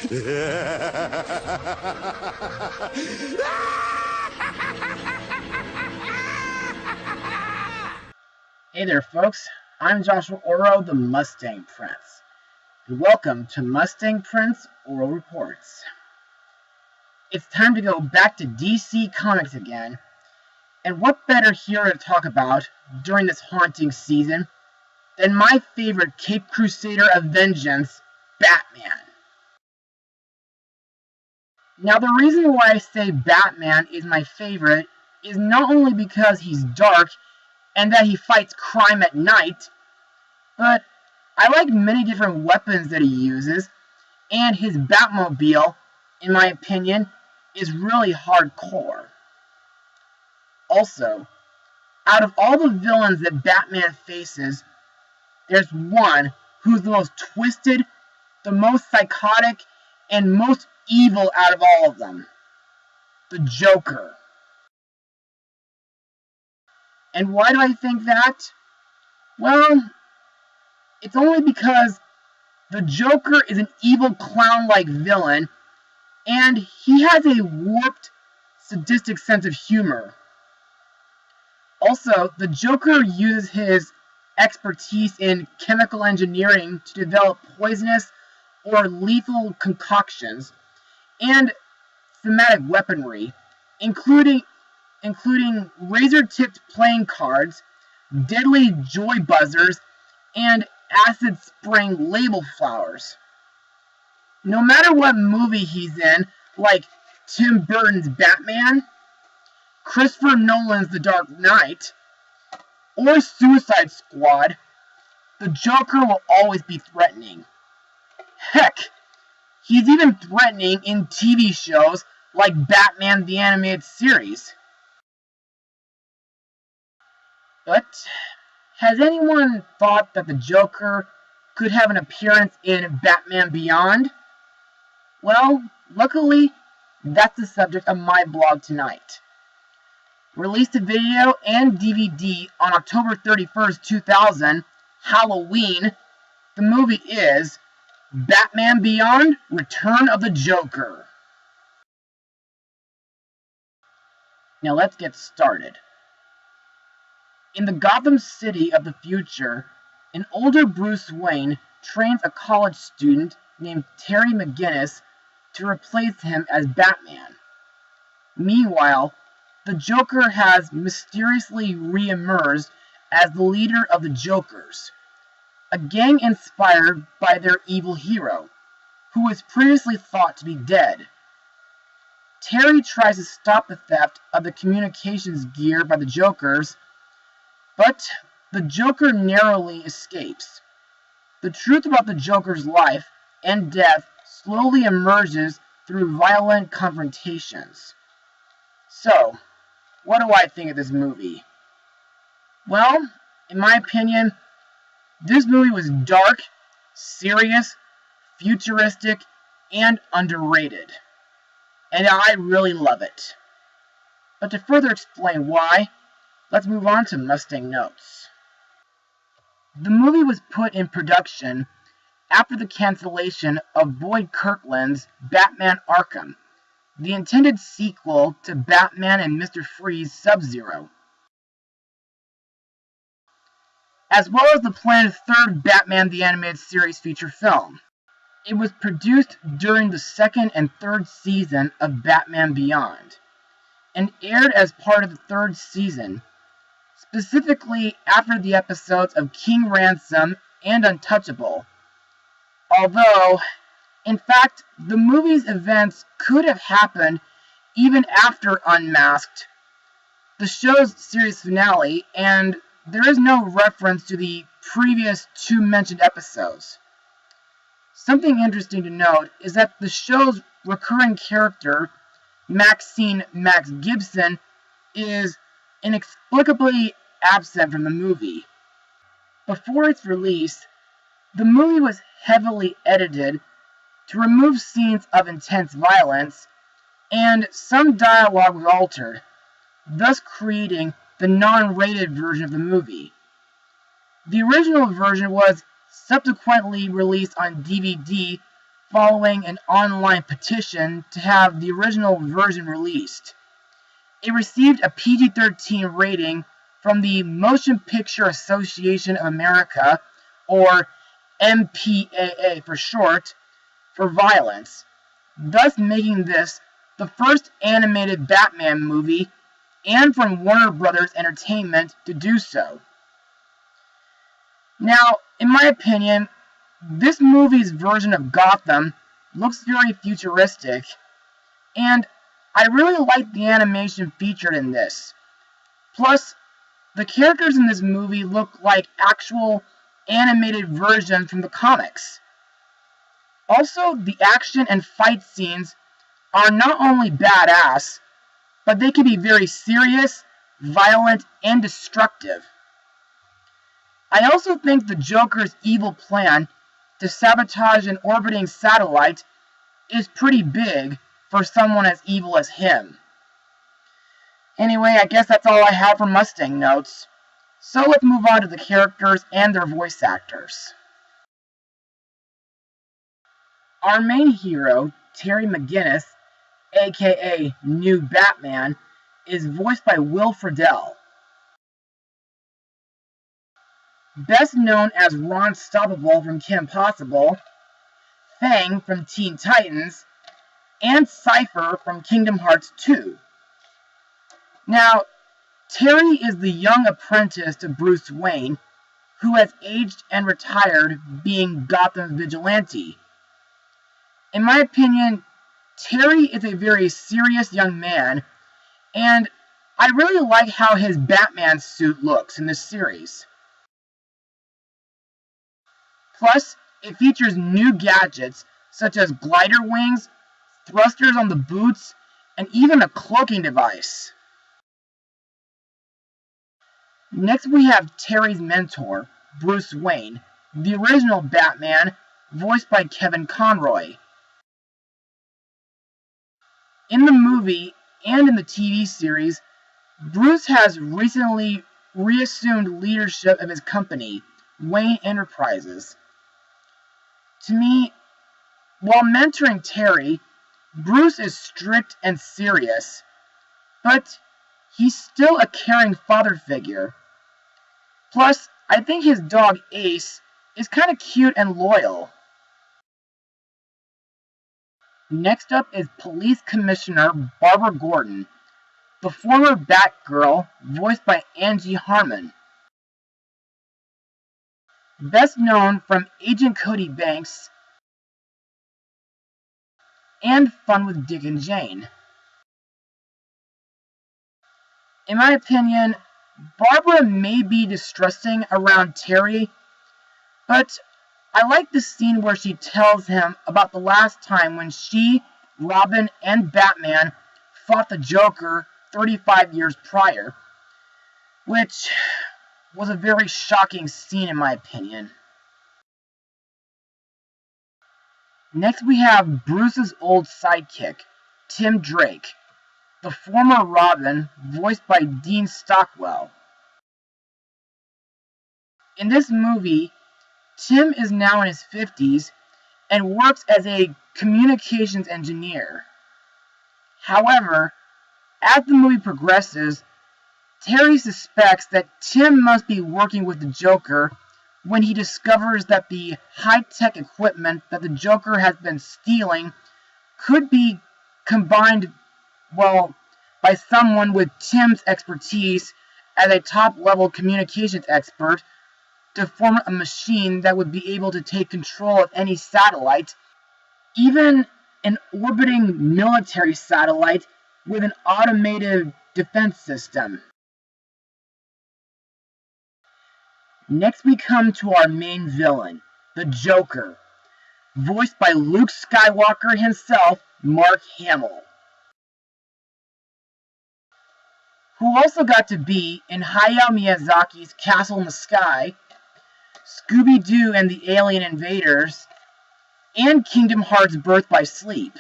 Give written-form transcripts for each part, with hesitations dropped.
Hey there, folks. I'm Joshua Orro, the Mustang Prince, and welcome to Mustang Prince Oral Reports. It's time to go back to DC Comics again, and what better hero to talk about during this haunting season than my favorite Caped Crusader of Vengeance, Batman. Now, the reason why I say Batman is my favorite is not only because he's dark and that he fights crime at night, but I like many different weapons that he uses, and his Batmobile, in my opinion, is really hardcore. Also, out of all the villains that Batman faces, there's one who's the most twisted, the most psychotic, and most evil out of all of them. The Joker. And why do I think that? Well, it's only because the Joker is an evil clown-like villain, and he has a warped, sadistic sense of humor. Also, the Joker uses his expertise in chemical engineering to develop poisonous or lethal concoctions and thematic weaponry, including razor-tipped playing cards, deadly joy buzzers, and acid-spraying label flowers. No matter what movie he's in, like Tim Burton's Batman, Christopher Nolan's The Dark Knight, or Suicide Squad, the Joker will always be threatening. Heck, he's even threatening in TV shows like Batman the Animated Series. But has anyone thought that the Joker could have an appearance in Batman Beyond? Well, luckily, that's the subject of my blog tonight. Released a video and DVD on October 31st, 2000, Halloween. The movie is Batman Beyond: Return of the Joker. Now let's get started. In the Gotham City of the future, an older Bruce Wayne trains a college student named Terry McGinnis to replace him as Batman. Meanwhile, the Joker has mysteriously re-emerged as the leader of the Jokers, a gang inspired by their evil hero, who was previously thought to be dead. Terry tries to stop the theft of the communications gear by the Jokers, but the Joker narrowly escapes. The truth about the Joker's life and death slowly emerges through violent confrontations. So, what do I think of this movie? Well, in my opinion, this movie was dark, serious, futuristic, and underrated. And I really love it. But to further explain why, let's move on to Mustang Notes. The movie was put in production after the cancellation of Boyd Kirkland's Batman Arkham, the intended sequel to Batman and Mr. Freeze Sub-Zero, as well as the planned third Batman the Animated Series feature film. It was produced during the second and third season of Batman Beyond, and aired as part of the third season, specifically after the episodes of King Ransom and Untouchable. Although, in fact, the movie's events could have happened even after Unmasked, the show's series finale, and there is no reference to the previous two mentioned episodes. Something interesting to note is that the show's recurring character, Maxine Max Gibson, is inexplicably absent from the movie. Before its release, the movie was heavily edited to remove scenes of intense violence, and some dialogue was altered, thus creating the non-rated version of the movie. The original version was subsequently released on DVD following an online petition to have the original version released. It received a PG-13 rating from the Motion Picture Association of America, or MPAA for short, for violence, thus making this the first animated Batman movie, and from Warner Brothers Entertainment, to do so. Now, in my opinion, this movie's version of Gotham looks very futuristic, and I really like the animation featured in this. Plus, the characters in this movie look like actual animated versions from the comics. Also, the action and fight scenes are not only badass, but they can be very serious, violent, and destructive. I also think the Joker's evil plan to sabotage an orbiting satellite is pretty big for someone as evil as him. Anyway, I guess that's all I have for Mustang notes. So let's move on to the characters and their voice actors. Our main hero, Terry McGinnis, aka New Batman, is voiced by Will Friedle. Best known as Ron Stoppable from Kim Possible, Fang from Teen Titans, and Cypher from Kingdom Hearts 2. Now, Terry is the young apprentice to Bruce Wayne, who has aged and retired being Gotham's vigilante. In my opinion, Terry is a very serious young man, and I really like how his Batman suit looks in this series. Plus, it features new gadgets such as glider wings, thrusters on the boots, and even a cloaking device. Next we have Terry's mentor, Bruce Wayne, the original Batman, voiced by Kevin Conroy. In the movie and in the TV series, Bruce has recently reassumed leadership of his company, Wayne Enterprises. To me, while mentoring Terry, Bruce is strict and serious, but he's still a caring father figure. Plus, I think his dog Ace is kind of cute and loyal. Next up is Police Commissioner Barbara Gordon, the former Batgirl, voiced by Angie Harmon. Best known from Agent Cody Banks and Fun with Dick and Jane. In my opinion, Barbara may be distrusting around Terry, but I like the scene where she tells him about the last time when she, Robin, and Batman fought the Joker 35 years prior, which was a very shocking scene in my opinion. Next we have Bruce's old sidekick, Tim Drake, the former Robin, voiced by Dean Stockwell. In this movie, Tim is now in his 50s and works as a communications engineer. However, as the movie progresses, Terry suspects that Tim must be working with the Joker when he discovers that the high-tech equipment that the Joker has been stealing could be combined, by someone with Tim's expertise as a top-level communications expert to form a machine that would be able to take control of any satellite, even an orbiting military satellite with an automated defense system. Next we come to our main villain, the Joker, voiced by Luke Skywalker himself, Mark Hamill, who also got to be in Hayao Miyazaki's Castle in the Sky, Scooby-Doo and the Alien Invaders, and Kingdom Hearts Birth by Sleep.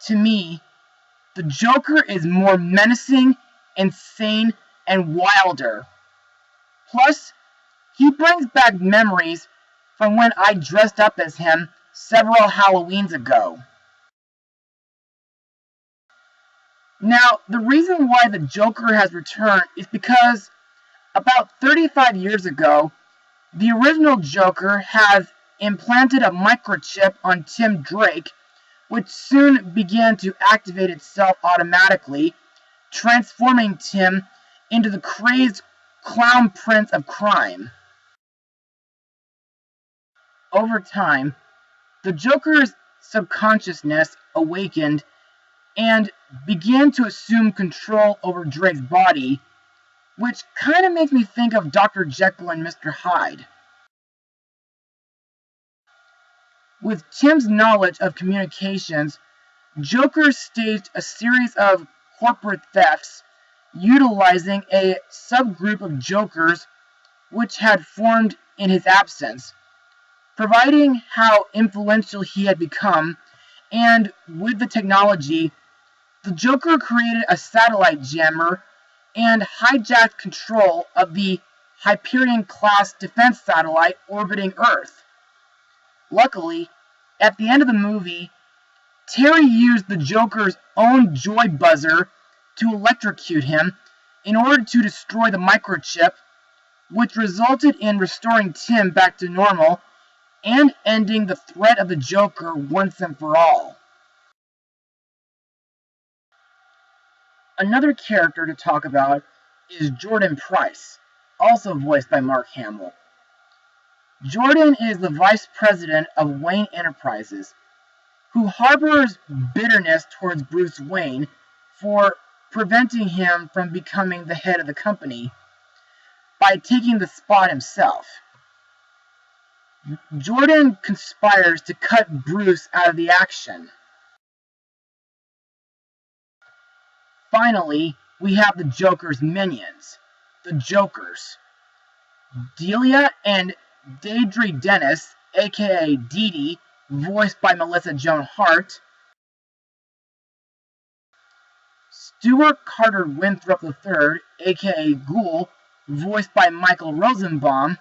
To me, the Joker is more menacing, insane, and wilder. Plus, he brings back memories from when I dressed up as him several Halloweens ago. Now, the reason why the Joker has returned is because about 35 years ago, the original Joker has implanted a microchip on Tim Drake, which soon began to activate itself automatically, transforming Tim into the crazed clown prince of crime. Over time, the Joker's subconsciousness awakened and began to assume control over Drake's body, which kind of makes me think of Dr. Jekyll and Mr. Hyde. With Tim's knowledge of communications, Joker staged a series of corporate thefts utilizing a subgroup of Jokers which had formed in his absence, providing how influential he had become, and with the technology, the Joker created a satellite jammer and hijacked control of the Hyperion-class defense satellite orbiting Earth. Luckily, at the end of the movie, Terry used the Joker's own joy buzzer to electrocute him in order to destroy the microchip, which resulted in restoring Tim back to normal and ending the threat of the Joker once and for all. Another character to talk about is Jordan Price, also voiced by Mark Hamill. Jordan is the vice president of Wayne Enterprises, who harbors bitterness towards Bruce Wayne for preventing him from becoming the head of the company by taking the spot himself. Jordan conspires to cut Bruce out of the action. Finally, we have the Joker's minions, the Jokers. Delia and Deirdre Dennis, aka Dee-Dee, voiced by Melissa Joan Hart. Stuart Carter Winthrop III, aka Ghoul, voiced by Michael Rosenbaum.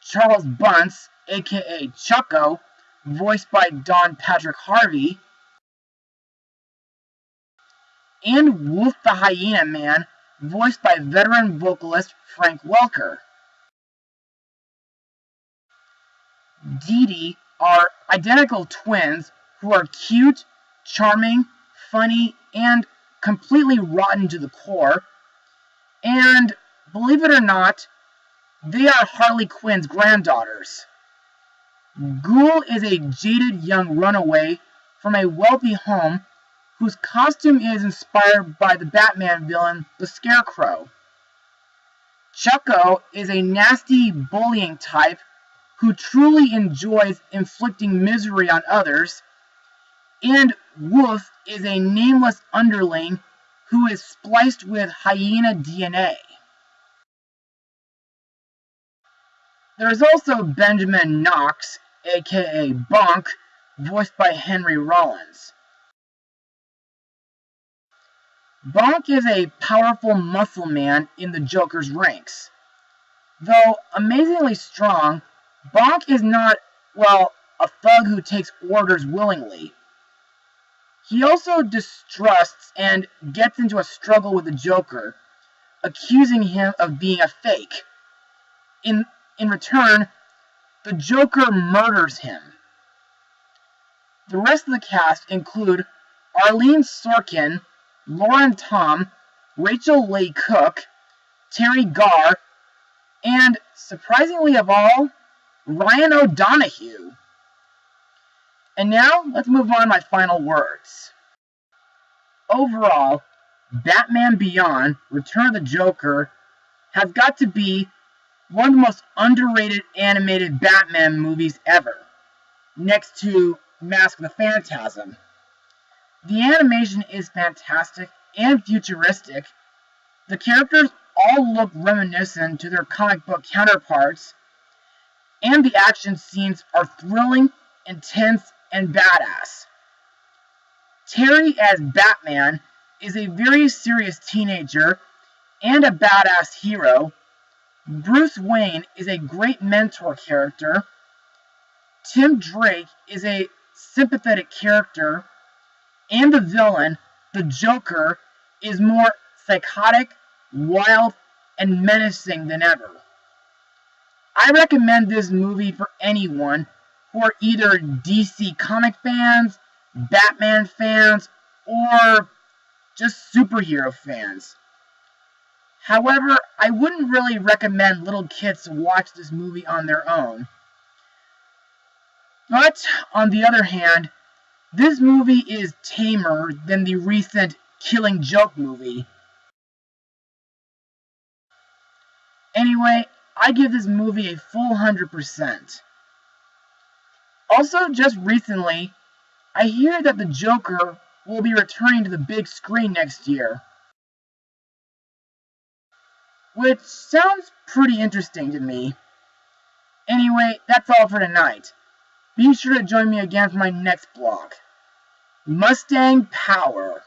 Charles Bunce, aka Chucko, voiced by Don Patrick Harvey. And Wolf the Hyena Man, voiced by veteran vocalist Frank Welker. Dee-Dee are identical twins who are cute, charming, funny, and completely rotten to the core. And believe it or not, they are Harley Quinn's granddaughters. Ghoul is a jaded young runaway from a wealthy home whose costume is inspired by the Batman villain, the Scarecrow. Chucko is a nasty, bullying type who truly enjoys inflicting misery on others, and Wolf is a nameless underling who is spliced with hyena DNA. There is also Benjamin Knox, aka Bonk, voiced by Henry Rollins. Bonk is a powerful muscle man in the Joker's ranks. Though amazingly strong, Bonk is not, well, a thug who takes orders willingly. He also distrusts and gets into a struggle with the Joker, accusing him of being a fake. In return, the Joker murders him. The rest of the cast include Arlene Sorkin, Lauren Tom, Rachel Leigh Cook, Terry Garr, and, surprisingly of all, Ryan O'Donoghue. And now, let's move on to my final words. Overall, Batman Beyond, Return of the Joker, has got to be one of the most underrated animated Batman movies ever, next to Mask of the Phantasm. The animation is fantastic and futuristic. The characters all look reminiscent to their comic book counterparts, and the action scenes are thrilling, intense, and badass. Terry as Batman is a very serious teenager and a badass hero, Bruce Wayne is a great mentor character. Tim Drake is a sympathetic character. And the villain, the Joker, is more psychotic, wild, and menacing than ever. I recommend this movie for anyone who are either DC comic fans, Batman fans, or just superhero fans. However, I wouldn't really recommend little kids to watch this movie on their own. But, on the other hand, this movie is tamer than the recent Killing Joke movie. Anyway, I give this movie a full 100%. Also, just recently, I hear that the Joker will be returning to the big screen next year. Which sounds pretty interesting to me. Anyway, that's all for tonight. Be sure to join me again for my next vlog. Mustang Power!